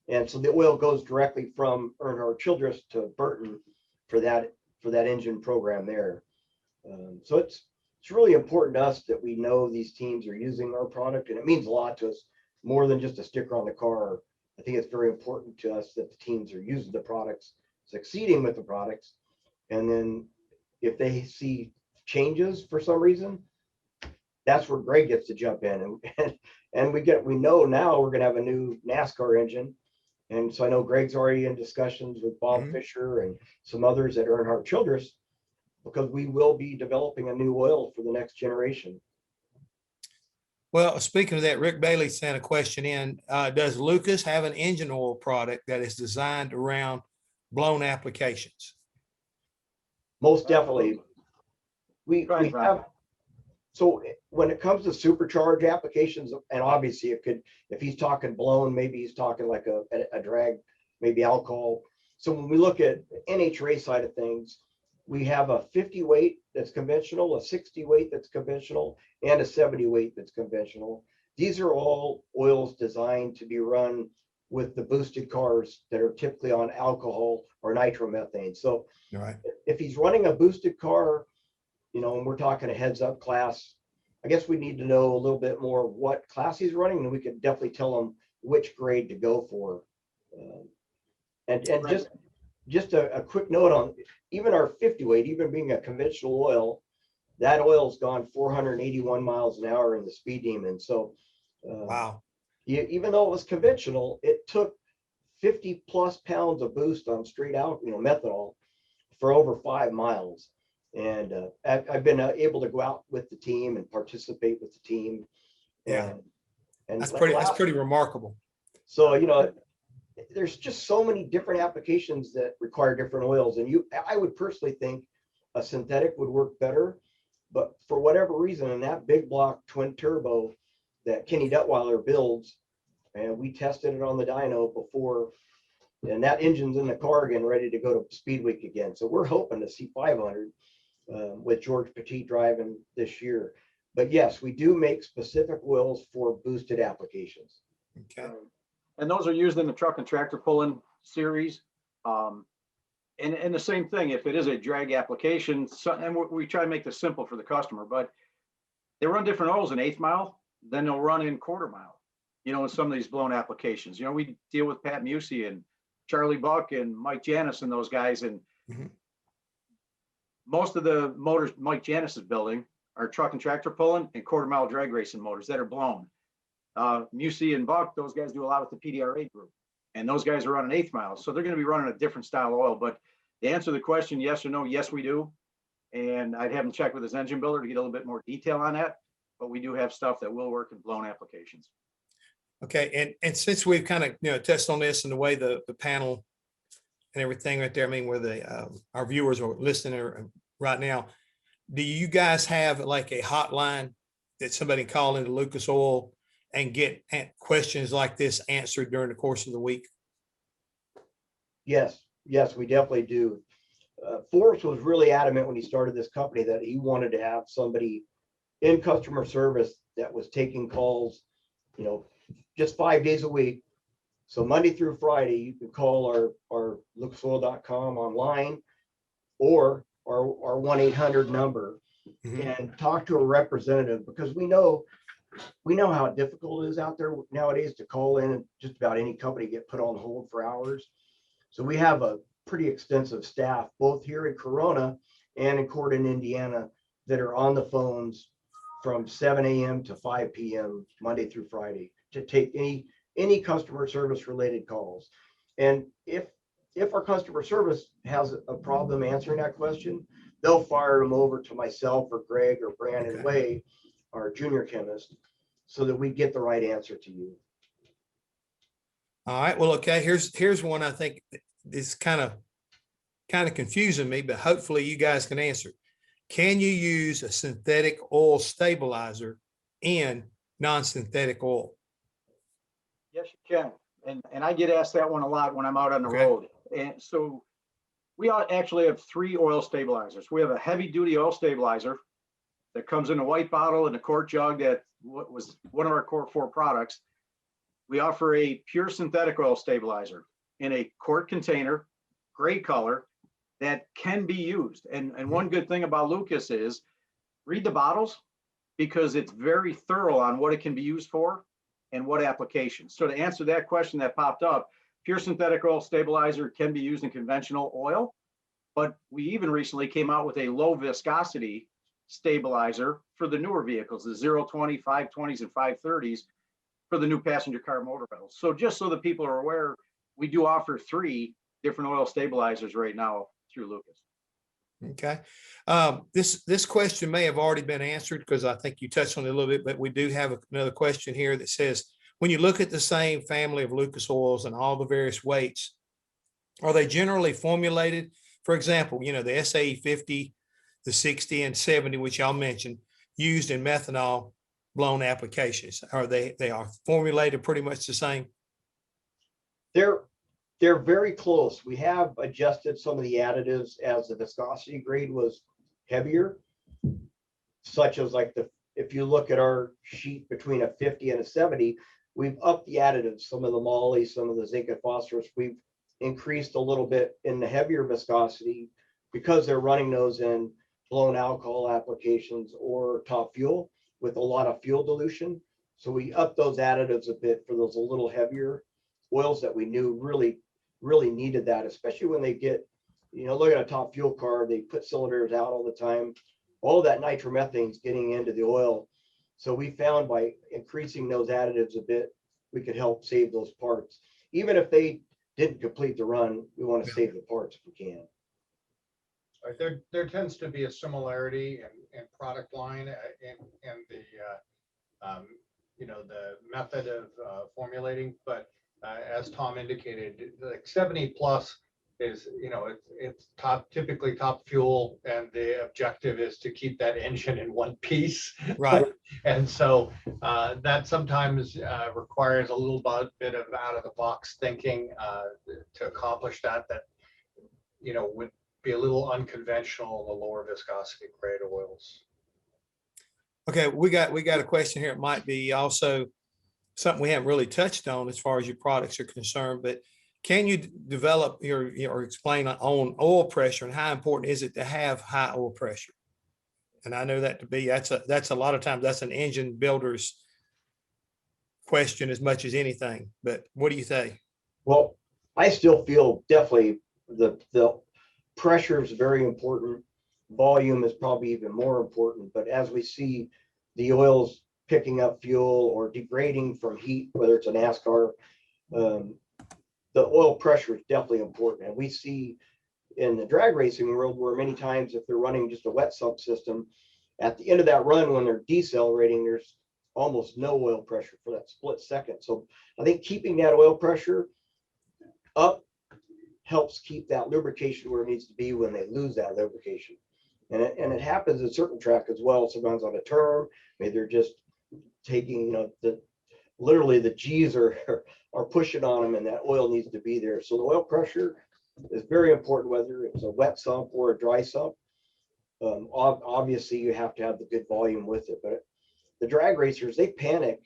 And so the oil goes directly from Earnhardt Childress to Burton for that engine program there. So it's really important to us that we know these teams are using our product, and it means a lot to us, more than just a sticker on the car. I think it's very important to us that the teams are using the products, succeeding with the products, and then if they see changes for some reason, that's where Greg gets to jump in, and we know now we're going to have a new NASCAR engine, and so I know Greg's already in discussions with Bob Fisher and some others at Earnhardt Childress, because we will be developing a new oil for the next generation. Well, speaking of that, Rick Bailey sent a question in. Does Lucas have an engine oil product that is designed around blown applications? Most definitely. We Right. have, so when it comes to supercharge applications, and obviously it could, if he's talking blown, maybe he's talking like a drag, maybe alcohol. So when we look at NHRA side of things, we have a 50 weight that's conventional, a 60 weight that's conventional, and a 70 weight that's conventional. These are all oils designed to be run with the boosted cars that are typically on alcohol or nitromethane. So Right. if he's running a boosted car, and we're talking a heads up class, I guess we need to know a little bit more what class he's running, and we could definitely tell him which grade to go for. And Right. just a quick note on even our 50 weight, even being a conventional oil, that oil's gone 481 miles an hour in the Speed Demon. So Wow. even though it was conventional, it took 50 plus pounds of boost on straight out, methanol for over 5 miles. And I've been able to go out with the team and participate with the team. Yeah. And That's pretty remarkable. So, there's just so many different applications that require different oils. And I would personally think a synthetic would work better, but for whatever reason, in that big block twin turbo that Kenny Detweiler builds, and we tested it on the dyno before, and that engine's in the car again, ready to go to Speed Week again. So we're hoping to see 500 with George Petit driving this year. But yes, we do make specific oils for boosted applications. Okay. And those are used in the truck and tractor pulling series. And the same thing, if it is a drag application, and we try to make this simple for the customer, but they run different oils in 1/8 mile than they'll run in 1/4 mile, in some of these blown applications. We deal with Pat Musey and Charlie Buck and Mike Janis and those guys. And most of the motors Mike Janis is building are truck and tractor pulling and 1/4 mile drag racing motors that are blown. Musey and Buck, those guys do a lot with the PDRA group, and those guys are running 1/8 miles. So they're going to be running a different style of oil. But to answer the question, yes or no, yes, we do. And I'd have him check with his engine builder to get a little bit more detail on that. But we do have stuff that will work in blown applications. Okay. And since we've kind of, touched on this and the way the panel and everything right there, I mean, where our viewers are listening right now, do you guys have like a hotline that somebody can call into Lucas Oil and get questions like this answered during the course of the week? Yes, yes, we definitely do. Forrest was really adamant when he started this company that he wanted to have somebody in customer service that was taking calls, you know, just 5 days a week. So Monday through Friday, you can call our lucasoil.com online or our 1-800 number and talk to a representative, because we know how difficult it is out there nowadays to call in and just about any company get put on hold for hours. So we have a pretty extensive staff, both here in Corona and in Corydon, Indiana, that are on the phones from 7 a.m. to 5 p.m. Monday through Friday to take any customer service related calls. And if our customer service has a problem answering that question, they'll fire them over to myself or Greg or Brandon Way, our junior chemist, so that we get the right answer to you. All right. Well, okay. Here's one I think is kind of confusing me, but hopefully you guys can answer. Can you use a synthetic oil stabilizer in non-synthetic oil? Yes, you can. And I get asked that one a lot when I'm out on the road. And so we actually have 3 oil stabilizers. We have a heavy duty oil stabilizer that comes in a white bottle and a quart jug that was one of our core 4 products. We offer a pure synthetic oil stabilizer in a quart container, gray color, that can be used. And one good thing about Lucas is read the bottles, because it's very thorough on what it can be used for and what applications. So to answer that question that popped up, pure synthetic oil stabilizer can be used in conventional oil, but we even recently came out with a low viscosity stabilizer for the newer vehicles, the 020, 520s, and 530s for the new passenger car motor vehicles. So just so that people are aware, we do offer 3 different oil stabilizers right now through Lucas. Okay. This question may have already been answered because I think you touched on it a little bit, but we do have another question here that says, when you look at the same family of Lucas oils and all the various weights, are they generally formulated? For example, the SAE 50, the 60 and 70, which y'all mentioned, used in methanol blown applications. Are they are formulated pretty much the same? They're very close. We have adjusted some of the additives as the viscosity grade was heavier, such as if you look at our sheet between a 50 and a 70, we've upped the additives, some of the moly, some of the zinc and phosphorus. We've increased a little bit in the heavier viscosity because they're running those in blown alcohol applications or top fuel with a lot of fuel dilution. So we upped those additives a bit for those a little heavier oils that we knew really needed that, especially when they get, look at a top fuel car, they put cylinders out all the time. All that nitromethane is getting into the oil. So we found by increasing those additives a bit, we could help save those parts. Even if they didn't complete the run, we want to save the parts if we can. Right. There tends to be a similarity in product line and the method of formulating, but as Tom indicated, like 70 plus is, it's typically top fuel, and the objective is to keep that engine in one piece. Right. And so that sometimes requires a little bit of out of the box thinking to accomplish that would be a little unconventional, the lower viscosity grade oils. Okay, we got a question here. It might be also something we haven't really touched on as far as your products are concerned, but can you develop or explain on oil pressure and how important is it to have high oil pressure? And I know that to be, that's a lot of times that's an engine builder's question as much as anything, but what do you say? Well, I still feel definitely the pressure is very important. Volume is probably even more important, but as we see the oils picking up fuel or degrading from heat, whether it's a NASCAR, the oil pressure is definitely important. And we see in the drag racing world where many times if they're running just a wet sump system, at the end of that run when they're decelerating, there's almost no oil pressure for that split second. So I think keeping that oil pressure up helps keep that lubrication where it needs to be when they lose that lubrication. And it happens in certain track as well. Sometimes on a turn, maybe they're just taking, literally the G's are pushing on them, and that oil needs to be there. So the oil pressure is very important, whether it's a wet sump or a dry sump. Obviously, you have to have the good volume with it, but the drag racers, they panic,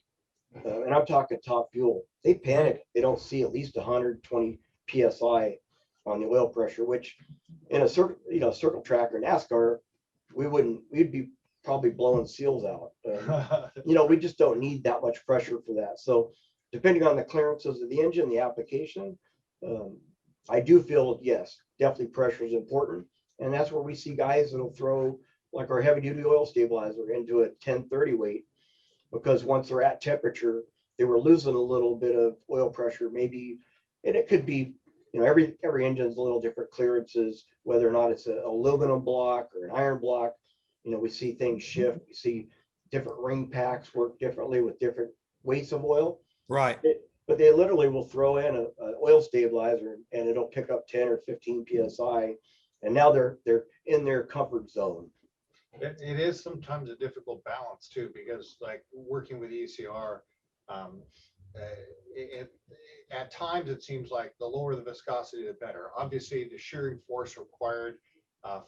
and I'm talking top fuel. They panic. They don't see at least 120 psi on the oil pressure, which in a circle track or NASCAR, we'd be probably blowing seals out. We just don't need that much pressure for that. So depending on the clearances of the engine, the application, I do feel, yes, definitely pressure is important. And that's where we see guys that'll throw like our heavy duty oil stabilizer into a 1030 weight, because once they're at temperature, they were losing a little bit of oil pressure, maybe, and it could be, every engine's a little different clearances, whether or not it's a aluminum block or an iron block. We see things shift. We see different ring packs work differently with different weights of oil. Right. But they literally will throw in an oil stabilizer and it'll pick up 10 or 15 psi, and now they're in their comfort zone. It is sometimes a difficult balance too, because like working with ECR, at times it seems like the lower the viscosity, the better. Obviously, the shearing force required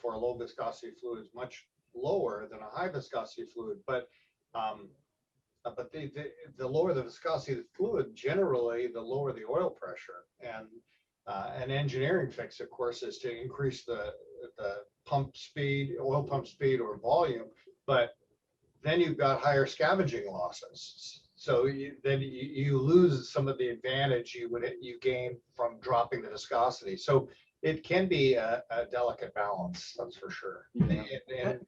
for a low viscosity fluid is much lower than a high viscosity fluid, but the lower the viscosity of the fluid, generally the lower the oil pressure. And an engineering fix, of course, is to increase the pump speed, oil pump speed or volume, but then you've got higher scavenging losses. So then you lose some of the advantage you gain from dropping the viscosity. So it can be a delicate balance, that's for sure. And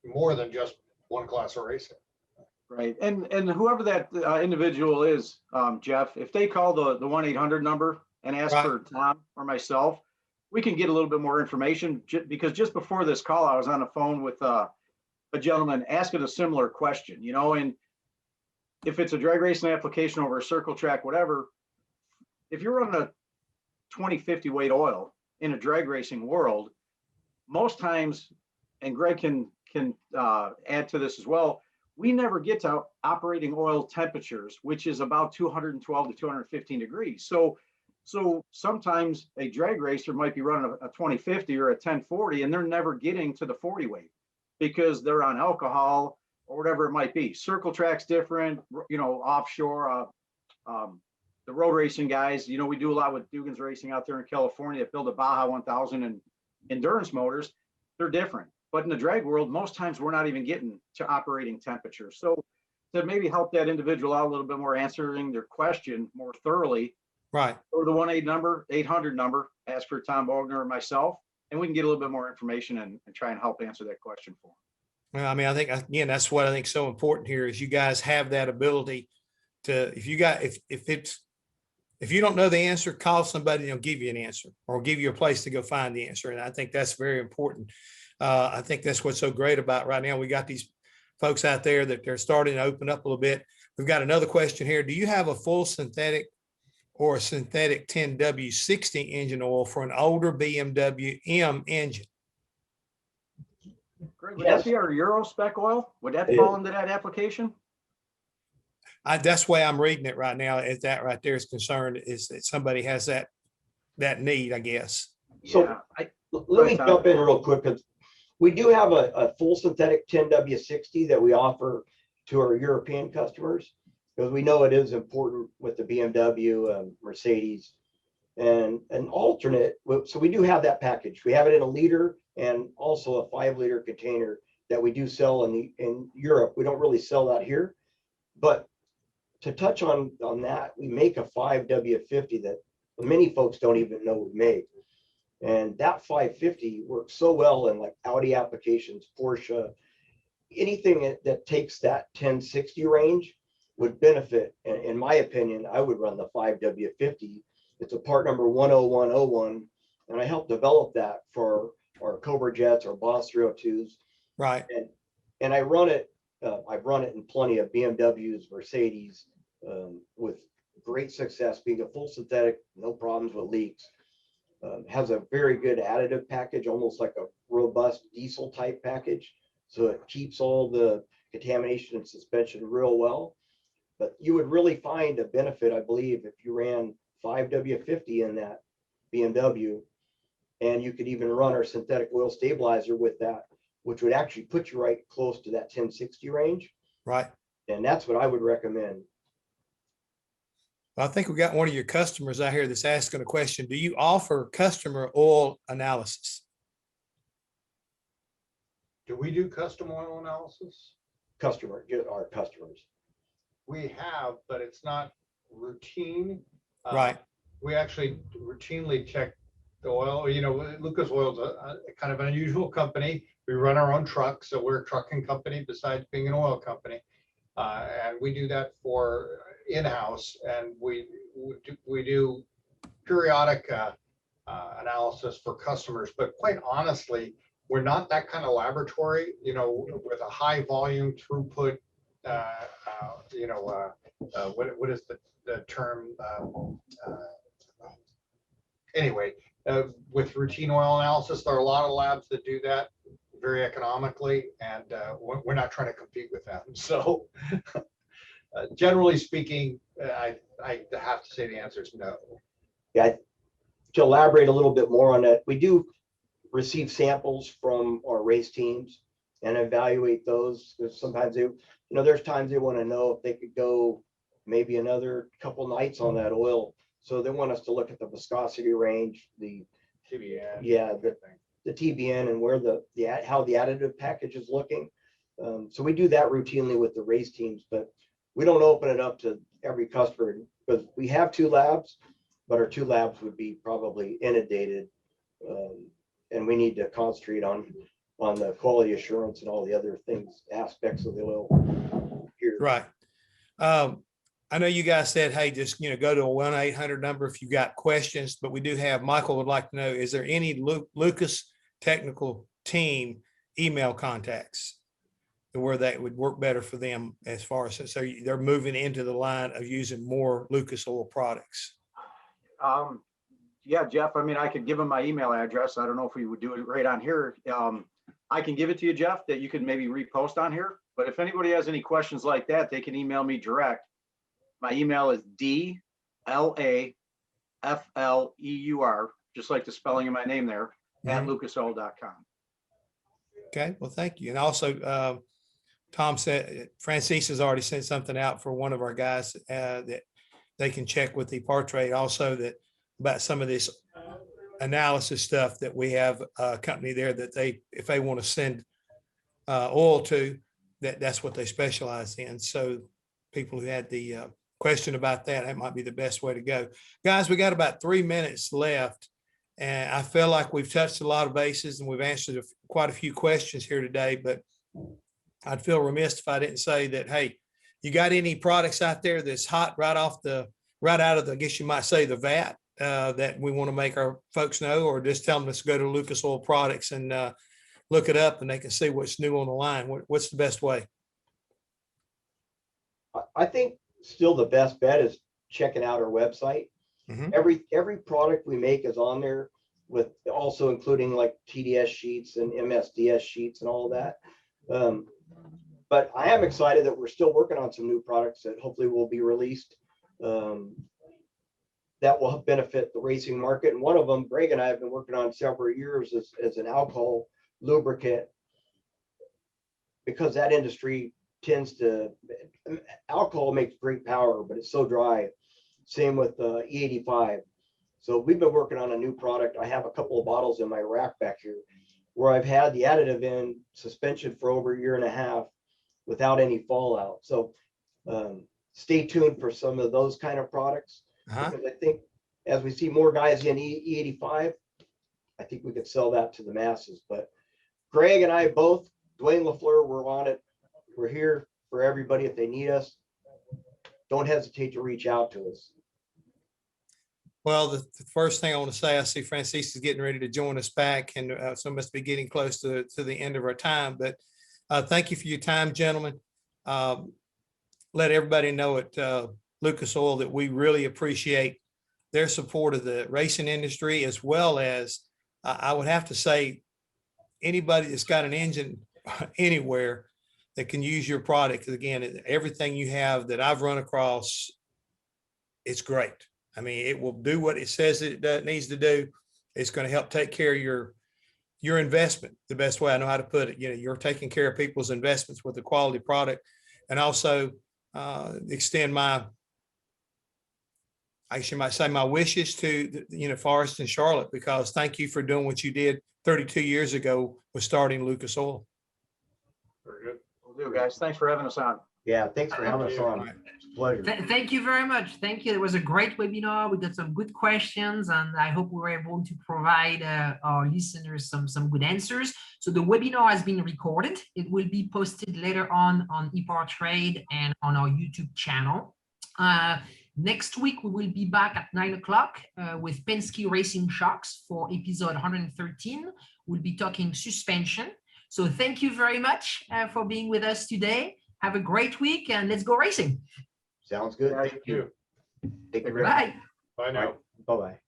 more than just one class of racing. Right. And whoever that individual is, Jeff, if they call the 1-800 number and ask for Tom or myself, we can get a little bit more information, because just before this call, I was on the phone with a gentleman asking a similar question, and if it's a drag racing application over a circle track, whatever, if you're running a 2050 weight oil in a drag racing world, most times, and Greg can add to this as well, we never get to operating oil temperatures, which is about 212 to 215 degrees. So sometimes a drag racer might be running a 2050 or a 1040, and they're never getting to the 40 weight because they're on alcohol or whatever it might be. Circle track's different, offshore, the road racing guys, we do a lot with Dugan's Racing out there in California that build a Baja 1000 and endurance motors. They're different. But in the drag world, most times we're not even getting to operating temperature. So to maybe help that individual out a little bit more, answering their question more thoroughly, right, or the 1-800 number, ask for Tom Bogner or myself, and we can get a little bit more information and try and help answer that question for them. Well, I mean, I think, again, that's what I think is so important here is you guys have that ability to, if you don't know the answer, call somebody and they'll give you an answer or give you a place to go find the answer. And I think that's very important. I think that's what's so great about right now. We got these folks out there that they're starting to open up a little bit. We've got another question here. Do you have a full synthetic or a synthetic 10W60 engine oil for an older BMW M engine? Greg, would that be our Euro spec oil? Would that fall into that application? That's the way I'm reading it right now. Is that right there is concerned is that somebody has that need, I guess. So yeah, let me jump in real quick, because we do have a full synthetic 10W60 that we offer to our European customers, because we know it is important with the BMW, Mercedes, and an alternate. So we do have that package. We have it in a liter and also a 5-liter container that we do sell in Europe. We don't really sell that here, but to touch on that, we make a 5W50 that many folks don't even know we make. And that 550 works so well in like Audi applications, Porsche, anything that takes that 1060 range would benefit. In my opinion, I would run the 5W50. It's a part number 10101. And I helped develop that for our Cobra Jets, our Boss 302s. Right. And I run it, I've run it in plenty of BMWs, Mercedes, with great success, being a full synthetic, no problems with leaks. Has a very good additive package, almost like a robust diesel type package. So it keeps all the contamination and suspension real well. But you would really find a benefit, I believe, if you ran 5W50 in that BMW, and you could even run our synthetic oil stabilizer with that, which would actually put you right close to that 1060 range. Right. And that's what I would recommend. I think we got one of your customers out here that's asking a question. Do you offer customer oil analysis? Do we do custom oil analysis? Our customers. We have, but it's not routine. Right. We actually routinely check the oil. You know, Lucas Oil's a kind of an unusual company. We run our own truck, so we're a trucking company besides being an oil company. And we do that for in-house, and we do periodic analysis for customers. But quite honestly, we're not that kind of laboratory, you know, with a high volume throughput. What is the term? Anyway, with routine oil analysis, there are a lot of labs that do that very economically, and we're not trying to compete with them. So generally speaking, I have to say the answer is no. Yeah, to elaborate a little bit more on that, we do receive samples from our race teams and evaluate those, because sometimes they, you know, there's times they want to know if they could go maybe another couple nights on that oil. So they want us to look at the viscosity range, the TBN. Yeah, the TBN, and where how the additive package is looking. So we do that routinely with the race teams, but we don't open it up to every customer, because we have 2 labs, but our 2 labs would be probably inundated. And we need to concentrate on the quality assurance and all the other things, aspects of the oil here. Right. I know you guys said, hey, just, you know, go to a 1-800 number if you've got questions, but we do have, Michael would like to know, is there any Lucas technical team email contacts where that would work better for them, as far as, so they're moving into the line of using more Lucas Oil products? Yeah, Jeff, I mean, I could give them my email address. I don't know if we would do it right on here. I can give it to you, Jeff, that you can maybe repost on here. But if anybody has any questions like that, they can email me direct. My email is DLAFLEUR, just like the spelling of my name there, at lucasoil.com. Okay, well, thank you. And also, Tom said, Francis has already sent something out for one of our guys that they can check with the EPARTRADE also, that about some of this analysis stuff that we have a company there that if they want to send oil to, that's what they specialize in. So people who had the question about that might be the best way to go. Guys, we got about 3 minutes left, and I feel like we've touched a lot of bases and we've answered quite a few questions here today, but I'd feel remiss if I didn't say that, hey, you got any products out there that's hot right out of the, I guess you might say, the vat, that we want to make our folks know, or just tell them to go to Lucas Oil Products and look it up and they can see what's new on the line? What's the best way? I think still the best bet is checking out our website. Every product we make is on there, with also including like TDS sheets and MSDS sheets and all of that. But I am excited that we're still working on some new products that hopefully will be released that will benefit the racing market. And one of them, Greg and I have been working on several years, is an alcohol lubricant, because that industry tends to, alcohol makes great power, but it's so dry. Same with E85. So we've been working on a new product. I have a couple of bottles in my rack back here where I've had the additive in suspension for over 1.5 years without any fallout. So stay tuned for some of those kind of products. Because I think as we see more guys in E85, I think we could sell that to the masses. But Greg and I both, Dwayne LaFleur, we're on it. We're here for everybody. If they need us, don't hesitate to reach out to us. Well, the first thing I want to say, I see Francis is getting ready to join us back, and so must be getting close to the end of our time. But thank you for your time, gentlemen. Let everybody know at Lucas Oil that we really appreciate their support of the racing industry, as well as I would have to say, anybody that's got an engine anywhere that can use your product. 'Cause again, everything you have that I've run across, it's great. I mean, it will do what it says it needs to do. It's going to help take care of your investment the best way I know how to put it. You're taking care of people's investments with a quality product, and also extend my wishes to, Forrest and Charlotte, because thank you for doing what you did 32 years ago with starting Lucas Oil. Very good. Will do, guys. Thanks for having us on. Yeah, thanks for having us on. It's a pleasure. Thank you very much. Thank you. It was a great webinar. We got some good questions, and I hope we were able to provide our listeners some good answers. So the webinar has been recorded. It will be posted later on EPARTRADE and on our YouTube channel. Next week, we will be back at 9 o'clock with Penske Racing Shocks for episode 113. We'll be talking suspension. So thank you very much for being with us today. Have a great week, and let's go racing. Sounds good. Thank Thank you. you. Thank you. Bye. Bye now. Bye-bye.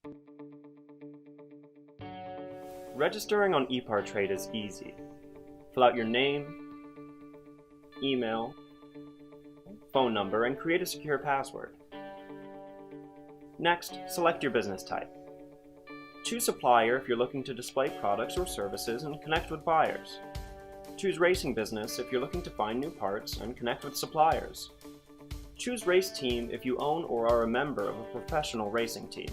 Registering on EPARTRADE is easy. Fill out your name, email, phone number, and create a secure password. Next, select your business type. Choose supplier if you're looking to display products or services and connect with buyers. Choose racing business if you're looking to find new parts and connect with suppliers. Choose race team if you own or are a member of a professional racing team.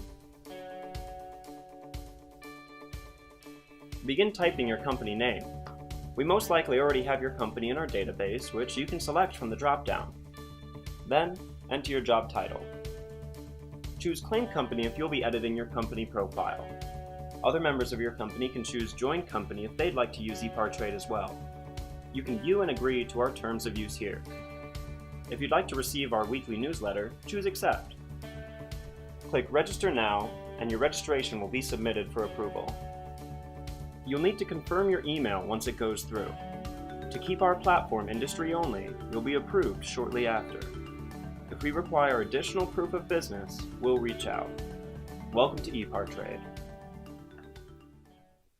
Begin typing your company name. We most likely already have your company in our database, which you can select from the drop-down. Then, enter your job title. Choose Claim Company if you'll be editing your company profile. Other members of your company can choose Join Company if they'd like to use EPARTRADE as well. You can view and agree to our terms of use here. If you'd like to receive our weekly newsletter, choose Accept. Click Register Now, and your registration will be submitted for approval. You'll need to confirm your email once it goes through. To keep our platform industry only, you'll be approved shortly after. If we require additional proof of business, we'll reach out. Welcome to EPARTRADE.